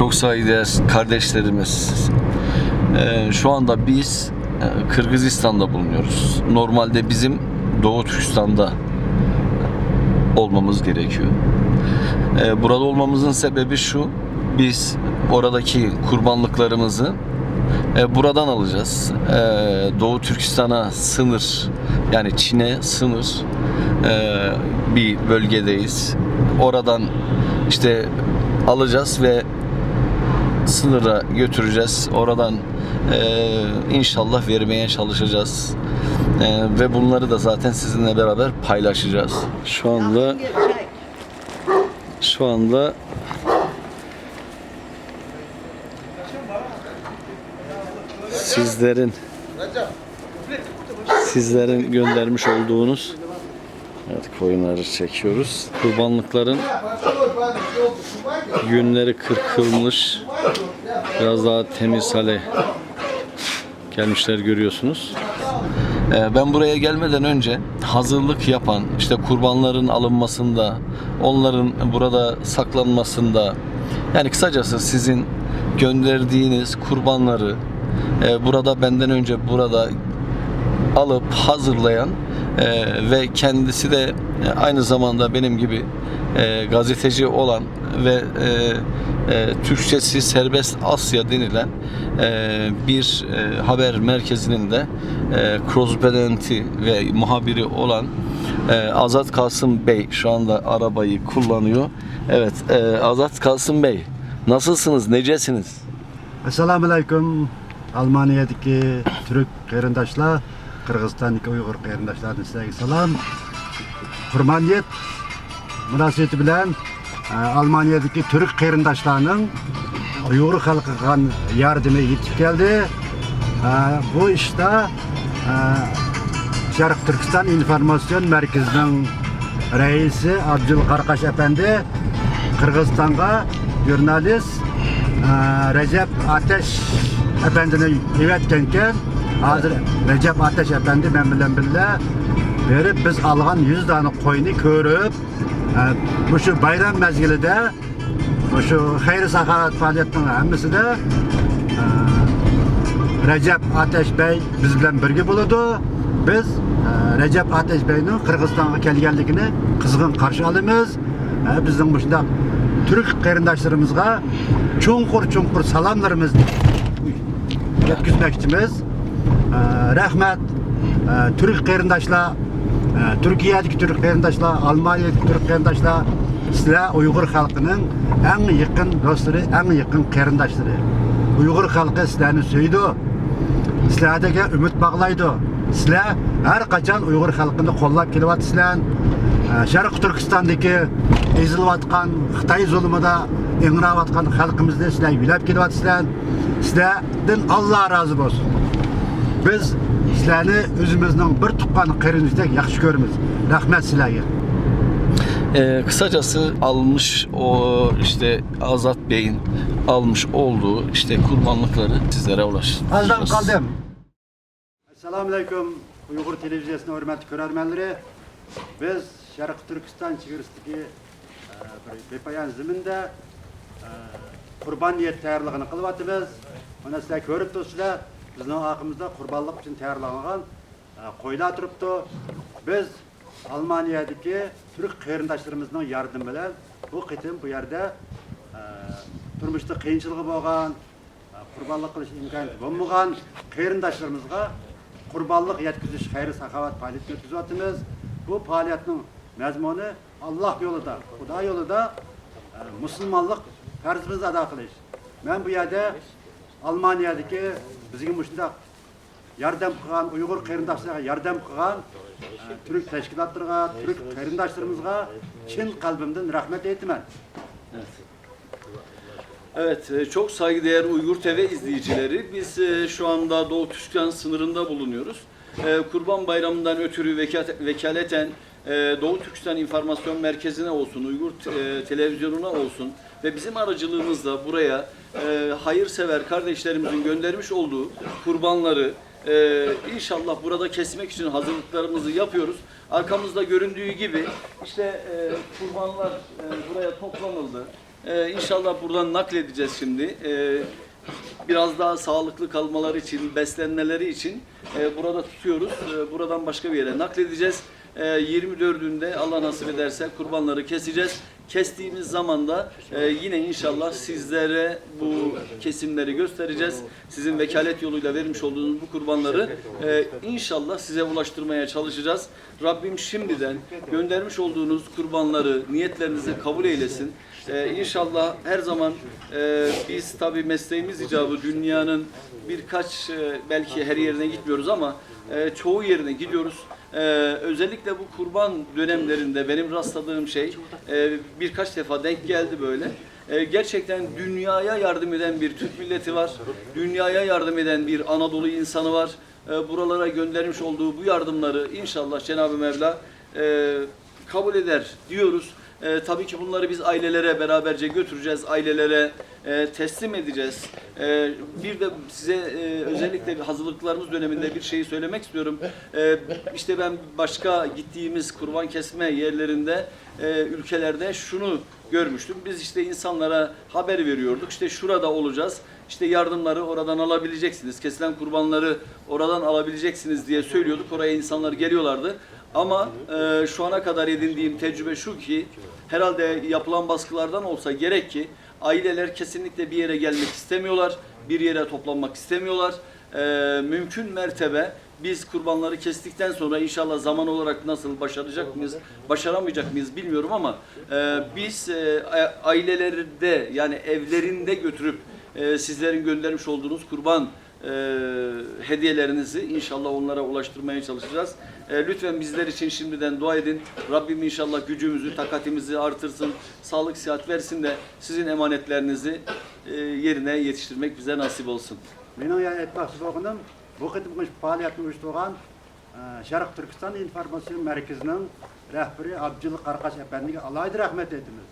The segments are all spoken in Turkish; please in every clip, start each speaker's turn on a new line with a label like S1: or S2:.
S1: Çok saygıdeğer kardeşlerimiz, şu anda biz Kırgızistan'da bulunuyoruz. Normalde bizim Doğu Türkistan'da olmamız gerekiyor. Burada olmamızın sebebi şu: biz oradaki kurbanlıklarımızı buradan alacağız. Doğu Türkistan'a sınır, yani Çin'e sınır bir bölgedeyiz. Oradan işte alacağız ve sınıra götüreceğiz. Oradan inşallah vermeye çalışacağız. Ve bunları da zaten sizinle beraber paylaşacağız. Şu anda sizlerin göndermiş olduğunuz, evet, koyunları çekiyoruz. Kurbanlıkların yünleri kırkılmış, biraz daha temiz hale gelmişler, görüyorsunuz. Ben buraya gelmeden önce hazırlık yapan, işte kurbanların alınmasında, onların burada saklanmasında, yani kısacası sizin gönderdiğiniz kurbanları burada benden önce burada alıp hazırlayan ve kendisi de aynı zamanda benim gibi gazeteci olan ve Türkçesi Serbest Asya denilen bir haber merkezinin de korrespondenti ve muhabiri olan Azat Kasım Bey şu anda arabayı kullanıyor. Evet, Azat Kasım Bey, nasılsınız, necesiniz?
S2: Assalamualaikum. Almanya'daki Türk qarindoshlar, Qirg'izistondagi Uyg'ur qarindoshlardan sizlarga salom. Hurmatli munosabati bilan Almanya'daki Türk qarindoshlarning Uyg'ur xalqiga yordami yetib keldi. Bu işte Sharq Turkiston informatsion markazining raisi Abdul Qarqash efendi Qirg'izistonga jurnalist Recep Ateş Efendi'ni evetkenken hazır Recep Ateş Efendi men bilen birle verip biz algan 100 tane koyunu körüp bu şu bayram mezgilide bu şu hayır sahavat faaliyetinin hemmisinde Recep Ateş Bey biz bilen birge buludu. Biz Recep Ateş Bey'nin Kırgızistan'a gelgenligini kızgın karşı alımız. Bizim bu şunda Türk qarindoshlarımızga chunqur salamlarımızı yetkizmoqchimiz. Rahmat Türk qarindoshlar, Türkiye'deki Türk qarindoshlar, Almanya'daki Türk qarindoshlar, sizlar Uyg'ur xalqining eng yaqin do'stlari, eng yaqin qarindoshları. Uyg'ur xalqi sizlarni suydi, sizlarga umid bog'laydi. Sizlar har qachon Uyg'ur xalqini qo'llab kelyapsizlar. Sharq Turkistondagi ezilayotgan Xitoy zulmida ingrayotgan xalqimizni sizlar yo'lab kelyapsizlar. Sizlardan Alloh rozi bo'lsin. Biz sizlarni o'zimizning bir tuqqan qarindoshdek yaxshi ko'ramiz. Rahmat sizlarga.
S1: Kısacası almış o işte Azat Bey'in almış olduğu işte kurbanlıkları sizlere ulaştıracağız.
S2: Azdan kaldım. Assalamualaikum Uyg'ur televiziyasining hurmatli ko'rarmanlari. Biz Sharq Turkiston chegarasidagi bir bepoyon zaminda qurban niyat tayyorligini qilyapmiz. Mana sizlar ko'rib turibsizlar, bizning haqimizda qurbonlik uchun tayyorlangan qo'ylar turibdi. Biz Almanya'daki Türk qarindoshlarımızın yardım bilan bu qitim bu yerda turmushda qiyinchiligi bo'lgan, qurbonlik qilish imkoniyati bo'lmagan qarindoshlarımızga qurbonlik yetkazish xayr saxovat faoliyatini o'tkazyapmiz. Bu faoliyatning mazmuni Allah yolida, Xudo yolida musulmonlik farzimizni ado qilish. Men bu yerda Almanya'daki bizga shunday yordam qilgan Uyg'ur qarindoshlarga yordam qilgan Türk teşkilatlarına, Türk qarindoshlarımızga chin qalbimdan rahmat aytaman.
S1: Evet, çok saygıdeğer Uygur TV izleyicileri, biz şu anda Doğu Türkistan sınırında bulunuyoruz. Kurban Bayramı'ndan ötürü vekaleten Doğu Türkistan İnformasyon Merkezi'ne olsun, Uygur Televizyonu'na olsun ve bizim aracılığımızla buraya hayırsever kardeşlerimizin göndermiş olduğu kurbanları İnşallah burada kesmek için hazırlıklarımızı yapıyoruz. Arkamızda göründüğü gibi işte kurbanlar buraya toplanıldı. İnşallah buradan nakledeceğiz şimdi. Biraz daha sağlıklı kalmaları için, beslenmeleri için burada tutuyoruz. Buradan başka bir yere nakledeceğiz. 24'ünde Allah nasip ederse kurbanları keseceğiz. Kestiğimiz zaman da yine inşallah sizlere bu kesimleri göstereceğiz. Sizin vekalet yoluyla vermiş olduğunuz bu kurbanları inşallah size ulaştırmaya çalışacağız. Rabbim şimdiden göndermiş olduğunuz kurbanları, niyetlerinizi kabul eylesin. İnşallah her zaman biz tabii mesleğimiz icabı dünyanın birkaç belki her yerine gitmiyoruz ama çoğu yerine gidiyoruz. Özellikle bu kurban dönemlerinde benim rastladığım şey birkaç defa denk geldi böyle. Gerçekten dünyaya yardım eden bir Türk milleti var. Dünyaya yardım eden bir Anadolu insanı var. Buralara göndermiş olduğu bu yardımları inşallah Cenab-ı Mevla kabul eder diyoruz. Tabii ki bunları biz ailelere beraberce götüreceğiz, ailelere teslim edeceğiz. Bir de size özellikle hazırlıklarımız döneminde bir şeyi söylemek istiyorum. İşte ben başka gittiğimiz kurban kesme yerlerinde, ülkelerde şunu görmüştüm. Biz işte insanlara haber veriyorduk. İşte şurada olacağız. İşte yardımları oradan alabileceksiniz. Kesilen kurbanları oradan alabileceksiniz diye söylüyorduk. Oraya insanlar geliyorlardı. Ama şu ana kadar edindiğim tecrübe şu ki herhalde yapılan baskılardan olsa gerek ki aileler kesinlikle bir yere gelmek istemiyorlar. Bir yere toplanmak istemiyorlar. Mümkün mertebe biz kurbanları kestikten sonra inşallah zaman olarak nasıl başaracak mıyız, başaramayacak mıyız bilmiyorum ama biz ailelerde yani evlerinde götürüp sizlerin göndermiş olduğunuz kurban hediyelerinizi inşallah onlara ulaştırmaya çalışacağız. Lütfen bizler için şimdiden dua edin. Rabbim inşallah gücümüzü, takatimizi artırsın, sağlık, sıhhat versin de sizin emanetlerinizi yerine yetiştirmek bize nasip olsun.
S2: Benim yani etmekçi olduğum bu kıtmış faaliyetini uyuşturan Şarkı Türkistan İnformasyon Merkezi'nin rehberi Abdülkadir Karakaş Efendi'ye alaydı rahmet etimiz.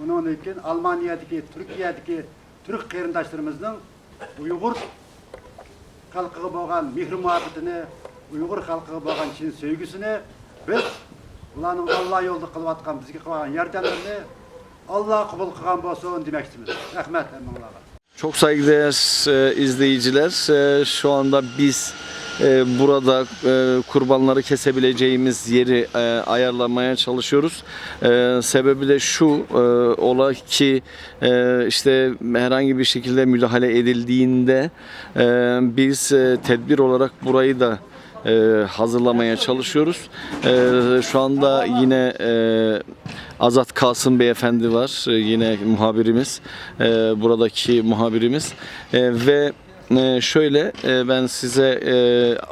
S2: Onun için Almanya'daki, Türkiye'deki Türk kıyırdaşlarımızın Uygur halkıga bo'lgan mehr muhabbetini, Uygur halkıga bo'lgan chin sevgisini biz ularning Allah yo'lida qilayotgan bizga qilgan yordamlarini Allah qabul qilgan bo'lsin demoqchimiz. Rahmat hammalarga.
S1: Çok saygıdeğer izleyiciler, şu anda biz burada kurbanları kesebileceğimiz yeri ayarlamaya çalışıyoruz. Sebebi de şu ola ki işte herhangi bir şekilde müdahale edildiğinde biz tedbir olarak burayı da hazırlamaya çalışıyoruz. Şu anda yine Azat Kasım Beyefendi var, yine muhabirimiz, buradaki muhabirimiz ve şöyle ben size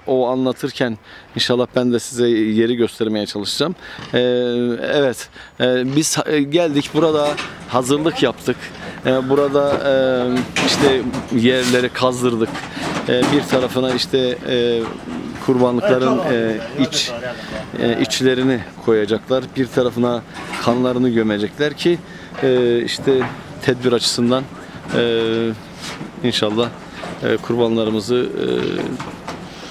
S1: o anlatırken inşallah ben de size yeri göstermeye çalışacağım. Evet, biz geldik, burada hazırlık yaptık. Burada işte yerleri kazdırdık. Bir tarafına işte kurbanlıkların içlerini koyacaklar. Bir tarafına kanlarını gömecekler ki işte tedbir açısından inşallah kurbanlarımızı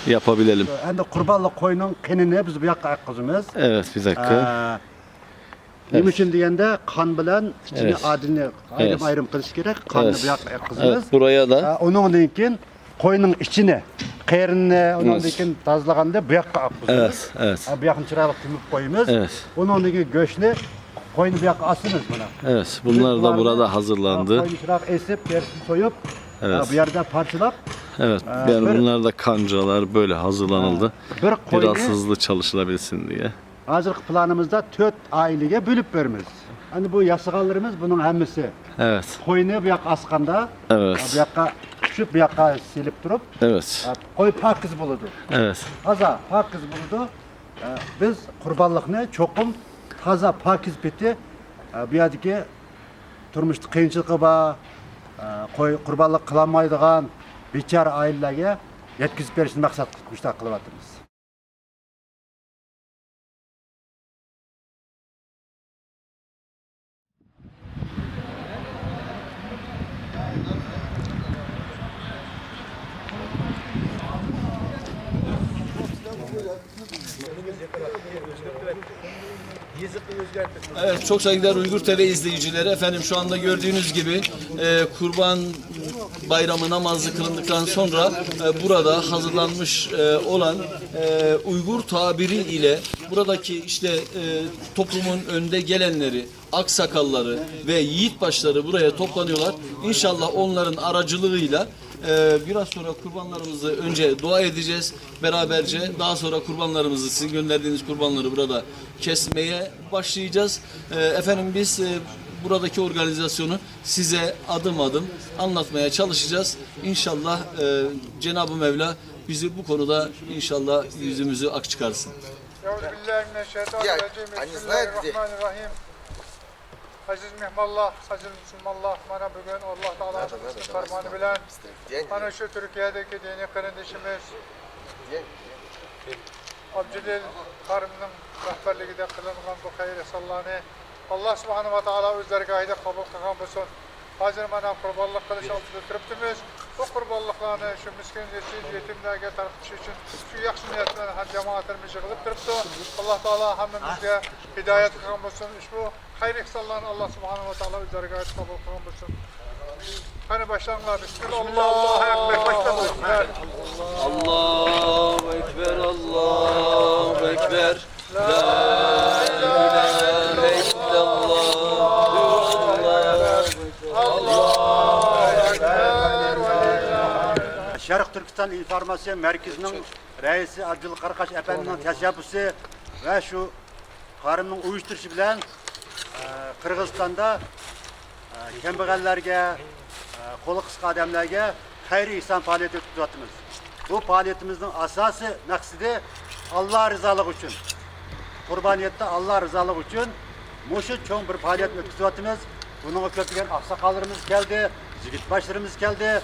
S1: yapabilelim.
S2: Endi kurbanlık koyunun kanını biz bu yakka akkızımız.
S1: Evet, bir dakika.
S2: Nima için deganda kan bilan içini
S1: Evet.
S2: adilni
S1: Evet.
S2: ayrım qilish kerak. Kanni
S1: Evet.
S2: bu yakka akkızımız.
S1: Evet, buraya da
S2: Ondan keyin koyunun içini, qerini, ondan keyin tozalaganda bu yakka akkızımız.
S1: evet, evet.
S2: Bu yakın çırağı tümüp koyumuz.
S1: Evet.
S2: Ondan keyin go'shtni koyunu bu yakka asımız buna.
S1: Evet, bunlar da burada hazırlandı.
S2: Koyun çırağı esip, tersini soyup,
S1: Evet.
S2: bu yerde parçalap,
S1: Evet, yani bunlar da kancalar böyle hazırlanıldı.
S2: bir koyunu
S1: Biraz hızlı çalışılabilsin diye.
S2: hazırkı planımızda 4 aileye bölüp verimiz. Hani bu yasıqallarımız bunun hammasi.
S1: Evet,
S2: Koyunu bu yakka asqanda,
S1: evet,
S2: bu yakka tushib, bu yakka silip turup,
S1: evet,
S2: koy pakiz buludu.
S1: evet,
S2: Taza pakiz buludu. Biz qurbanlıqni cho'qim taza pakiz peti bu yerdagi turmushda qiyinchiligi bor, qurbanlik qilolmaydigan bechora oilalarga yetkazib berishni maqsad qilib mushtaq qilyapmiz.
S1: Evet, çok saygıdeğer Uygur TV izleyicileri, efendim şu anda gördüğünüz gibi Kurban Bayramı namazı kılındıktan sonra burada hazırlanmış olan Uygur tabiri ile buradaki işte toplumun önde gelenleri, aksakalları ve yiğitbaşları buraya toplanıyorlar. İnşallah onların aracılığıyla biraz sonra kurbanlarımızı önce dua edeceğiz beraberce. Daha sonra kurbanlarımızı, sizin gönderdiğiniz kurbanları burada kesmeye başlayacağız. Efendim biz buradaki organizasyonu size adım adım anlatmaya çalışacağız. İnşallah Cenab-ı Mevla bizi bu konuda inşallah yüzümüzü ak çıkarsın.
S3: Euzubillahimineşşeytanirracim. Bismillahirrahmanirrahim. Aziz mehmallah, aziz Müslümanlar, bana bugün Allah Teala'nın ismi fermanı bilen, bana şu Türkiye'deki dini kardeşimiz Abdülil Karim'in rehberliğinde kılınan bu hayır sallanı Allah Subhanahu ve Teala öz dergahida kabul kılgan bulsun. Hazır bana kurbanlık kılıç altında duruptumuz. Bu kurbanlıklarını şu miskin yetimlerge tartış için şu yaxşı niyetlerine hem cemaatlerimiz yığılıp duruptu. Allah Teala hamimizge hidayet kılgan bulsun. Şu hayır ihsanlarını Allah Subhanahu ve Teala öz dergahida kabul kılgan bulsun. Hani başlanlar. Bismillah. Allahu Ekber. Başlanlar.
S1: Allahu Ekber, Allahu Ekber. La ilahe illallah.
S2: Şarkı Türkistan İnformasyon Merkezi'nin reisi Abdül Karakaş Efendi'nin teşebbüsü ve şu karımın uyuşturucu bilen Kırgızistan'da kembeğellerge, kolu kısa adamlarga hayri ihsan faaliyeti tutatımız. Bu faaliyetimizin asası maksidi Allah rızalığı için. Kurbaniyette Allah rızalığı için muşu çoğun bir faaliyet tutatımız. Bunun köpügen aksakallarımız geldi, zigitbaşlarımız geldi.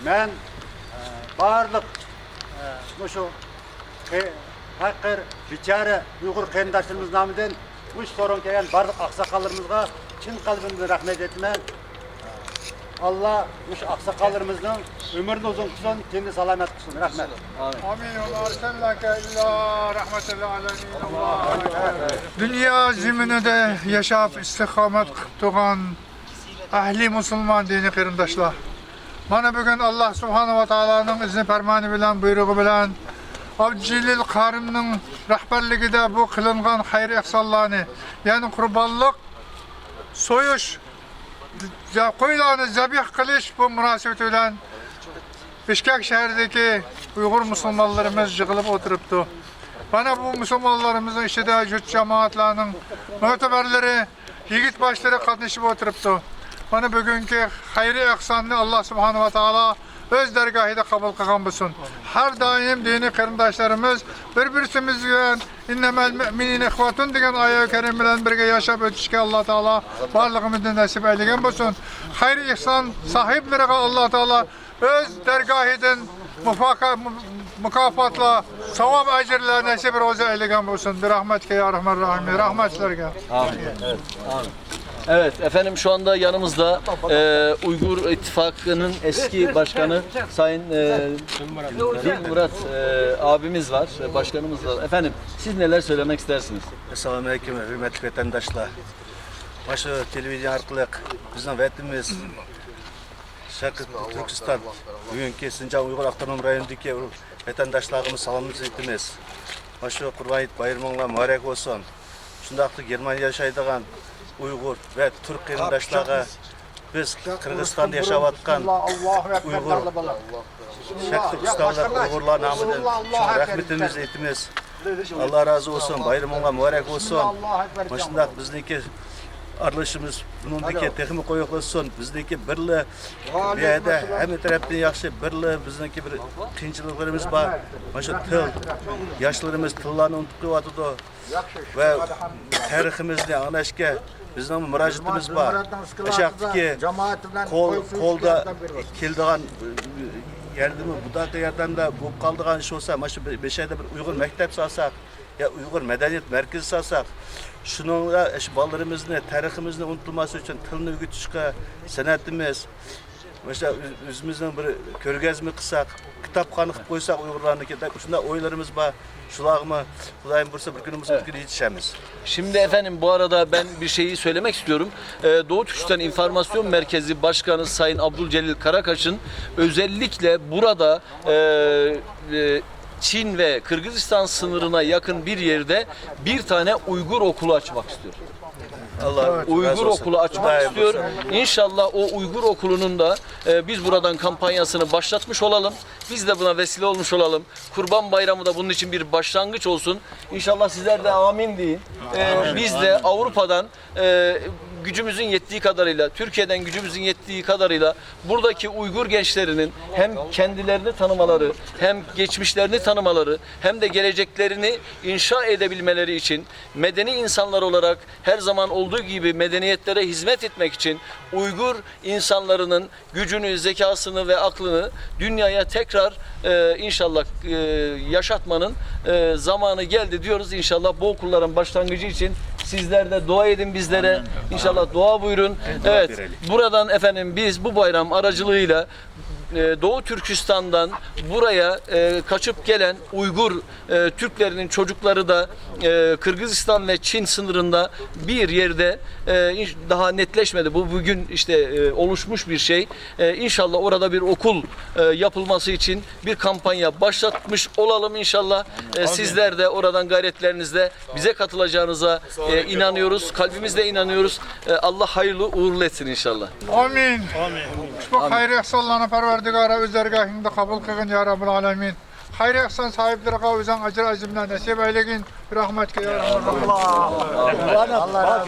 S2: Ben barlık muşu hakkır, biçare Uygur kayındaşlarımız namıdan bu sorun gelen barlık aksakallarımızga çin kalbimden rahmet etme. Allah bu aksakallarımızın ömrünü uzun tutsun, kendi selamet tutsun. Rahmet.
S3: Amin. Ve arsenlake illa rahmetel alemin. Allahu Ekber. Dünya zemininde yaşap istikamet tuğan ahli Müslüman dini kırındaşlar. Bana bugün Allah Subhanahu ve Taala'nın izni fermanı bilen, buyruğu bilen Abdülil Karim'nin rehberliğinde bu kılıngan hayır ihsanlarını, yani kurbanlık, soyuş, koyulanı zabih kılış bu münasebetiyle Bişkek şehirdeki Uygur Müslümanlarımız yığılıp oturuptu. Bana bu Müslümanlarımızın işte cüt cemaatlerinin müteberleri, yiğit başları katlaşıp oturuptu. Bana bugünkü hayri ihsanını Allah Subhanahu ve Teala öz dergahida kabul kılgan bulsun. Her daim dini kırındaşlarımız birbirimizle innemel müminine ihvatun degan ayet-i kerim bilen birge yaşap ötüşke Allah Teala varlığımızda nasip eyleyen bulsun. Hayri ihsan sahipleri Allah Teala öz dergahiden mükafatla sevap ecirler nasip roza eyleyen bulsun. Bir rahmetke ya Rahman Rahim. Rahmetlerge.
S1: Amin. Evet. Amin. Evet efendim şu anda yanımızda Uygur İttifakı'nın eski başkanı Sayın Dilmurat abimiz var, başkanımız var. Efendim siz neler söylemek istersiniz?
S4: Assalamu alaikum hürmetli vatandaşlar. Başı televizyon arkalı bizden vatanımız Şarkı Türkistan bugünkü Sincan Uygur Avtonom Rayonundaki vatandaşlarımız salamımızı etimiz. Başı Kurban bayramına mübarek olsun. Şundaqlı Germaniya yaşaydıgan Uygur ve Türk kırındaşları biz Kırgızistan'da yaşayatkan Uygur Şarkı Türkistan'da Uygurlar namıdan rahmetimizi etimiz. Allah razı olsun, bayramına mübarek olsun. Başındaq bizdeki aralışımız bunundaki texmi koyuqlasın, bizdeki birli bir yerde hem taraftan yaxşı birli bizdeki bir qiyinchiliklarimiz var. Başa til, yaşlarımız tillarını unutup atıdı ve tariximizni anglashga bizning murojaatimiz bor. Aşağıdaki kolda keldigan yerdimi budaqa yerdanda bo'lib qoldigan ish bo'lsa, mana shu Beshayda bir Uyg'ur maktab solsak, ya Uyg'ur madaniyat markazi solsak, shuningda ballarimizni, tariximizni unutilmasligi uchun tilni o'rgatishga, san'atimiz, Mesela özümüzden bir körgezme kısak, kitap kanık koysak Uygurlarınki de şunda oylarımız var. Şulağıma Kudayım bursa bir günümüz bir gün yetişemiz.
S1: Şimdi efendim bu arada ben bir şeyi söylemek istiyorum. Doğu Türkistan İnformasyon Merkezi Başkanı Sayın Abdülcelil Karakaş'ın özellikle burada Çin ve Kırgızistan sınırına yakın bir yerde bir tane Uygur okulu açmak istiyor.
S4: Allah
S1: Uygur okulu açmak istiyor. İnşallah o Uygur okulunun da biz buradan kampanyasını başlatmış olalım. Biz de buna vesile olmuş olalım. Kurban Bayramı da bunun için bir başlangıç olsun. İnşallah sizler de amin deyin. Biz de Avrupa'dan gücümüzün yettiği kadarıyla, Türkiye'den gücümüzün yettiği kadarıyla buradaki Uygur gençlerinin hem kendilerini tanımaları, hem geçmişlerini tanımaları, hem de geleceklerini inşa edebilmeleri için medeni insanlar olarak her zaman olduğu gibi medeniyetlere hizmet etmek için Uygur insanlarının gücünü, zekasını ve aklını dünyaya tekrar inşallah yaşatmanın zamanı geldi diyoruz. İnşallah bu okulların başlangıcı için sizler de dua edin bizlere. İnşallah dua buyurun. Evet, buradan efendim biz bu bayram aracılığıyla Doğu Türkistan'dan buraya kaçıp gelen Uygur Türklerinin çocukları da Kırgızistan ve Çin sınırında bir yerde daha netleşmedi. Bu bugün işte oluşmuş bir şey. İnşallah orada bir okul yapılması için bir kampanya başlatmış olalım inşallah. Sizler de oradan gayretlerinizle bize katılacağınıza inanıyoruz. Kalbimizle inanıyoruz. Allah hayırlı uğurlu etsin inşallah.
S3: Amin. Şu hayır ihsanlarına Parvardigara öz dergahında kabul kılgın ya Rabbul Alemin. Hayır ihsan sahiplerine özün acır azimle nasip eylegin. Rahmetke ya Rabbul Alemin.
S4: Allah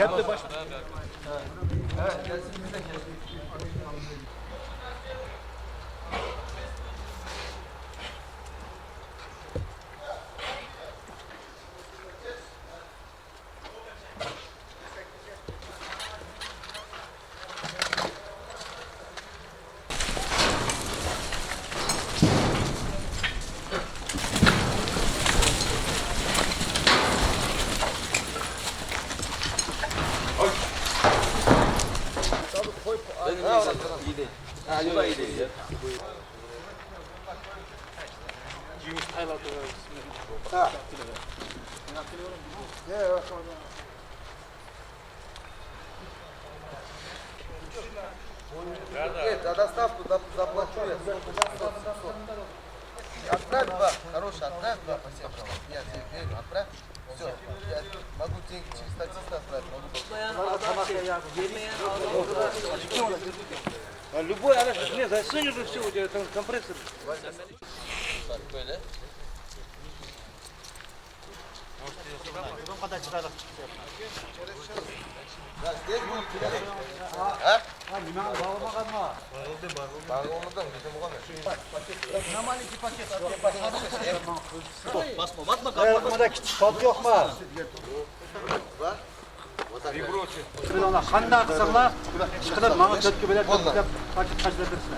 S5: Отправь два, хороший, отправь два по всем правам. Я тебе говорю, отправь. Все, я могу деньги через статиста отправить.
S6: Любой адрес, нет, засунешь же все, у тебя там компрессор.
S1: Böyle.
S5: Bağlı'dan bizim bu kadar.
S2: Burada küçük pat yok mu? Ben ona kanda aksanlar, çıkıdan bana kötü bilet paket kaçırtırsın.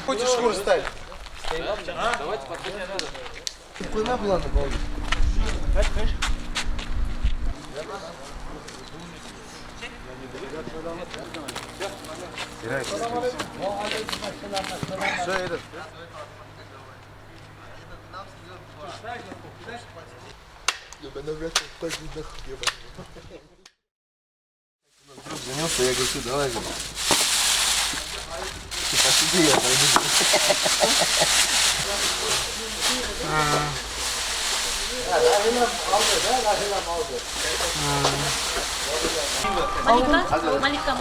S5: Хочешь шкуру ставить? Куда буlandı bu oğlum? Söyle. Ben de biraz так видно Вдруг занялся, я говорю, давай, посиди, я пойду.
S7: Malika.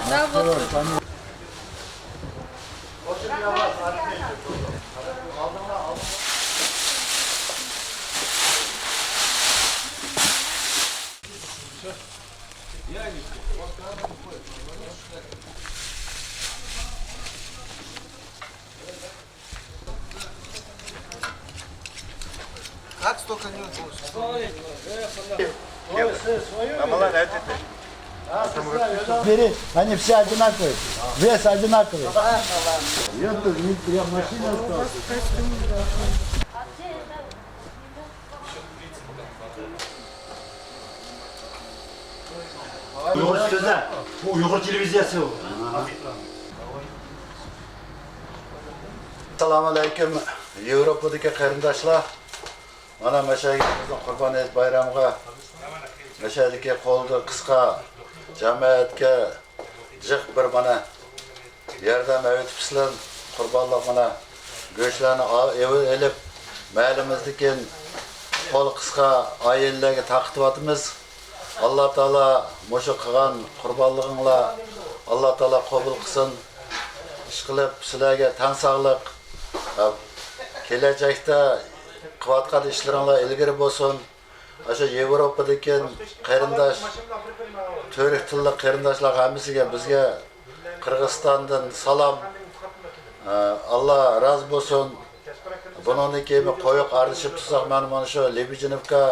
S7: Bravo.
S5: Как столько не получится?
S8: Бери, они все одинаковые. Вес одинаковый. Я тоже не прям машина осталась.
S2: Uygur sözde. Bu Uygur televizyası bu.
S8: Assalomu alaykum. Yevropadagi qarindoshlar. Mana mashayimizning Qurbon hayit bayramiga mashadagi qo'lda qisqa jamoatga jiq bir mana yordam etibsizlar. Qurbonlar mana go'shtlarni elib mahallimizdan qo'l qisqa oilalarga taqdivyapmiz. Alloh taolo mushu qilgan qurbonlig'inglar Alloh taolo qabul qilsin. Ishqilib sizlarga tan sog'lik, kelajakda qilayotgan ishlaringlar ilgari bo'lsin. O'sha Yevropadagi qarindosh, turk tilli qarindoshlar hammasiga bizga Qirg'izistondan salom. Allah razı bo'lsin. Bundan keyin qo'yiq ardishib tursak, mana shu Lebijinovka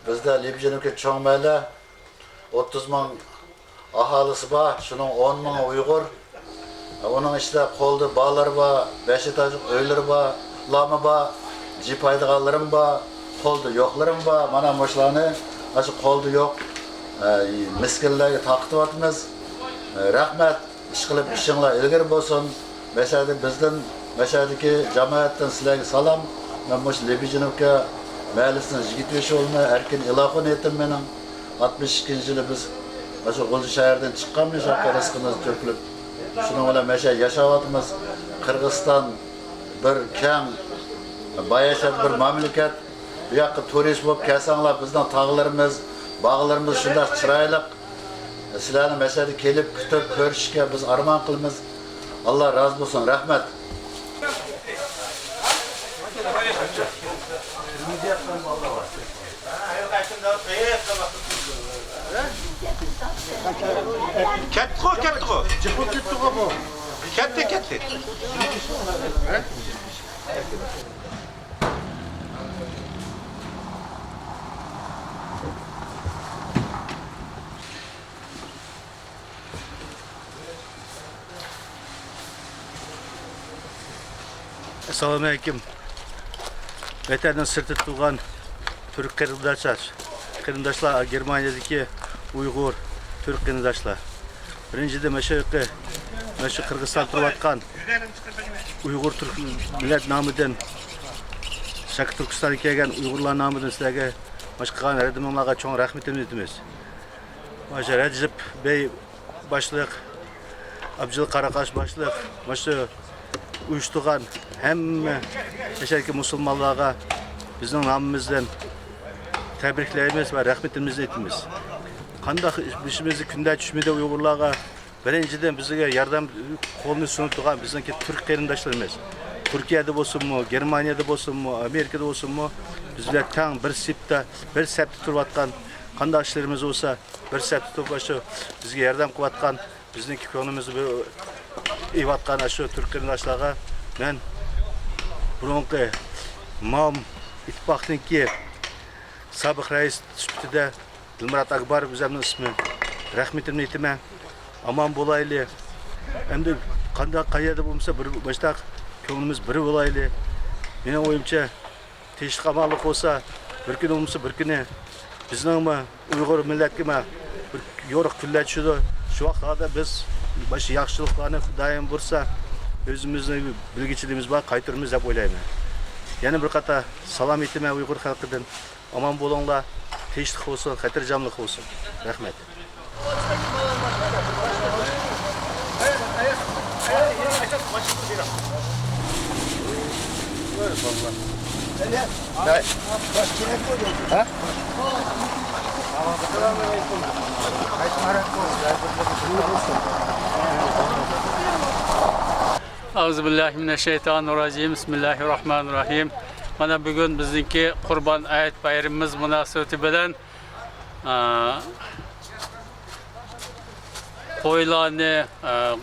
S8: bizda Lebijinovka cho'ng mahalla 30 ming aholisi bor, shuning 10 ming Uyg'ur. Onun işte qo'lda bolalar bor, 5 etajli uylar bor, lama bor, jipaydiganlarim bor, qo'lda yo'qlarim bor. Mana shularni, shu qo'lda yo'q miskinlarga taqdivyapmiz. Rahmat, ishqilib ishinglar ilgari bo'lsin. Mashhada bizdan, mashhadagi jamoatdan sizlarga salom. Men mush Lebijinovka mahallasidan 25 o'g'lini erkin ilohon etdim mening. 62-yili biz shu G'ulji shahardan chiqqanmiz, shu rizqimiz to'kilib. Şunun bilan meşe yaşayapmiz. Kırgızistan bir keng, bayashat bir mamlakat. Bu yoqqa turist bo'lib kelsanglar, bizning tog'larimiz, bog'larimiz shunday chiroyli. Sizlarni meşada kelib kutib ko'rishga biz armon qilamiz. Alloh rozi bo'lsin. Rahmat.
S5: Katta bu. Katta.
S4: Assalomu alaykum. Vatandan sirti tugan Türk qarindoshlar, Germaniyadagi Uyg'ur, Türk qarindoshlar. Birinchida shu Qirg'iziston turayotgan Uyg'ur Türk millat nomidan Shak Turkistonga kelgan Uyg'urlar nomidan sizlarga qilgan radimlarga cho'ng rahmatimni aytamiz. Mana Rajab Bey boshliq, Abjil Qaraqosh boshliq, mana uyushtirgan hamma yashaki musulmonlarga bizning nomimizdan tabriklaymiz va rahmatimizni aytamiz. Qanday ishimizni kunda tushmida Uyg'urlarga birinchidan bizga yordam qo'lini sunib turgan bizniki turk qarindoshlarimiz. Turkiyada bo'lsinmi, Germaniyada bo'lsinmi, Amerikada bo'lsinmi, bizlar tang bir sapda turayotgan qanday ishlarimiz bo'lsa, bir sapda turib shu bizga yordam qilayotgan bizniki ko'nglimizni evatgan shu turk qarindoshlarga men burunqi Mom ittifoqniki sobiq rais sifatida Dilmurat Akbarov o'zimning ismim. Rahmatimni aytaman. Aman bo'layli. Endi qanday qayerda bo'lsa bir boshqa ko'nglimiz bir bo'layli. Mening o'yimcha tinchlik amallik bo'lsa, bir kun bo'lsa bir kuni bizning Uyg'ur millatga bir yo'riq kunlar tushdi. Shu vaqtda biz bosh yaxshiliklarni Xudoyim bo'lsa, o'zimizning bilgichiligimiz bor, qaytaramiz deb o'ylayman. Yana bir qator salom aytaman Uyg'ur xalqidan. Aman bo'linglar, tinchlik bo'lsin, xotirjamlik bo'lsin. Rahmat.
S9: Euzubillahimineşşeytanirracim. Bismillahirrahmanirrahim. Mana bugün bizdeki Kurban Hayit bayramımız münasebeti bilen qo'ylarni,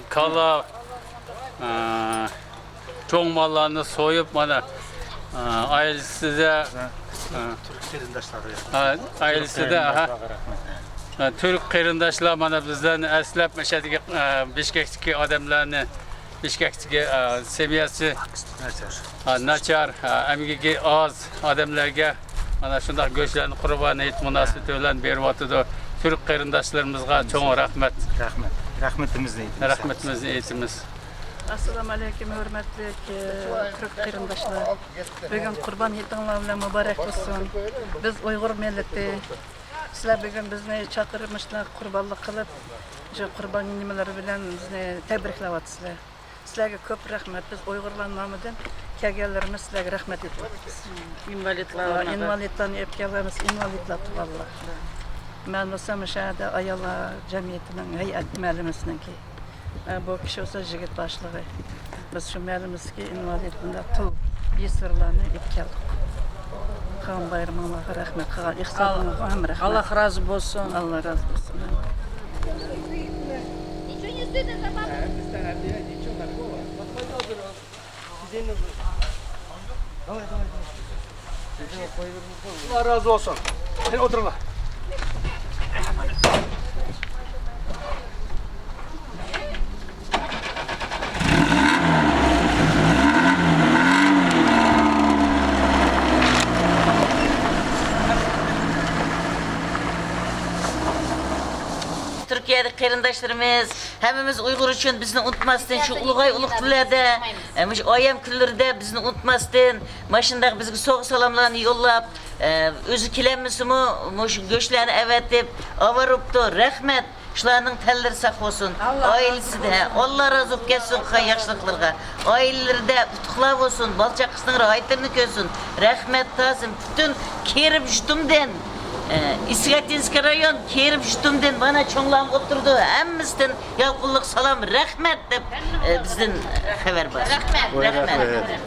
S9: kala, cho'ng mallarni so'yib mana ailesida Türk qarindoshlar mana bizlarni aslab mashadiga Bishkekdagi odamlarni Bishkekdagi seviyasi nachar, amgigi oz odamlarga mana shunday go'shtlarni Qurbon hayit munosabati bilan beryapti. Türk qarindoshlarımızga çoğun rahmet.
S6: Rahmetimizni
S9: Rahmetimizni aytamiz.
S10: Assalamu alaykum, hörmetli Türk qarindoshlar. Bugün Qurban hayitiniz bilan muborak bo'lsin. Biz Uyg'ur millati. Sizlar bugün bizni chaqirmışlar, qurbonlik qilib, shu qurban nimalari bilan bizni tabriklayapsizlar. Sizlarga ko'p rahmat. Biz Uyg'urlar nomidan kelganlarimiz sizlarga rahmat aytyapmiz. Invalidlarni epkalarimiz, invalidlar tuvallar. Men bo'lsam o'shada ayollar jamiyatining hay'at ma'lumisiniki. Bu kishi olsa yigit boshlig'i. Biz shu ma'lumizki invalid bunda tul yesirlarni epkaldik. Qurban bayramingizga rahmat. Qilgan ihsoninizga ham rahmat.
S6: Allah razı olsun.
S10: Allah razı olsun.
S6: Allah razı olsun. Hadi oturun.
S11: Türkiye'deki qarindoshlarimiz, hemmimiz Uyghur için bizni unutmasdan şu ulug'ay ulug' kunlarda, şu ayam kunlarida bizni unutmasdan, maşındaq bizga so'g' salomlarni yo'llab, o'zi kelammisimi, şu go'shtlarni avatib, avaribdi. Rahmat. Shularning tallari saq bo'lsin. Oilasida Allah razı bo'lib ketsin yaxshiliklarga. Oilalarida utuqlar bo'lsin, balchaqisning hayotini ko'rsin. Rahmat ta'zim bütün kerim jutumdan İsketinski rayon Kerim Jutum'dan bana çoğunluğum oturdu. Hemmizden yalqulluq salam rahmet deb bizden haber var. Rahmet.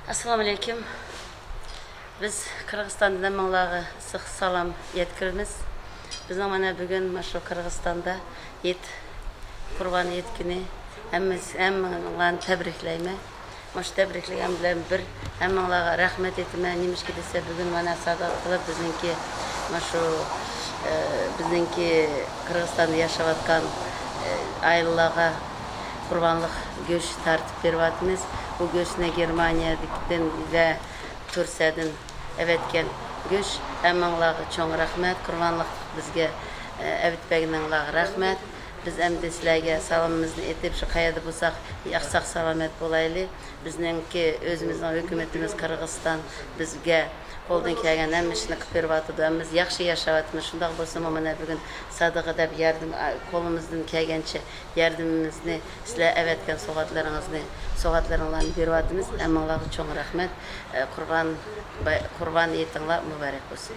S11: Assalamu alaykum. Biz Kırgızistan'da mağlağı sık salam yetkirimiz. Biz mana bugün şu Kırgızistan'da Kurban yet günü hemmeğini tebrikleyme. Maş tebrikleyen bilen bir hemmeğine rahmet etme. Neymiş ki dese bugün mana sadat kılıp bizimki Kırgızistan'da yaşavatkan ailelerine kurbanlık göç tartip bervatımız. Bu göçüne Germaniyadan ve Türkiye'den evetken göç. Hemmeğine çok rahmet. Kurbanlık bizge evetbeğinlerine rahmet. Biz hem sizlerge salamımızı etip şu kayada bulsak yaxsak salamet bolaylı. Bizninki özümüzün hükümetimiz Kırgızistan bizge koldan kelgen hem işini qilib berwatydy. Biz yaxshi yaşavatmız. Şundaq bolsa mana bugün sadaqa deb yardım kolumuzdan kelgençe yardımımızı sizler evetken soğatlarınızı berwatymız. Hammalarga çok rahmet. Kurban yetinglar mübarek olsun.